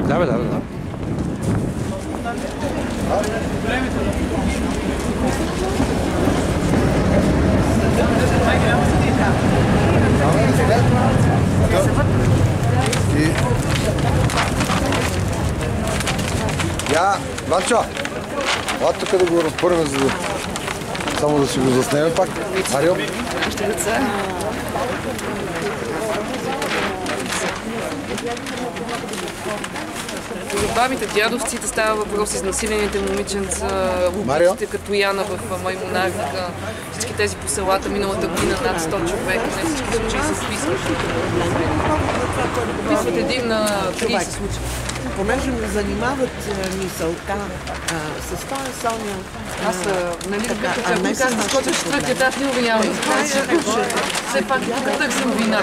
Да, бе, да. Я, Ванчо, ела тук да го разпърваме, за да... Само да си го заснеме пак. Марио. Нашите деца. За бабите, дядовците става въпрос, изнасилените момиченца, убитите като Яна в Маймунарик, всички тези по селата миналата година над 100 човека, не всички случаи се списват. Описват един на 30 случаи. Понеже ме занимават мисълта с този Соня. Аз, нали, ако ми кажа, скоча четвъртия етап, не обвинявам. Все пак тук търсим вина.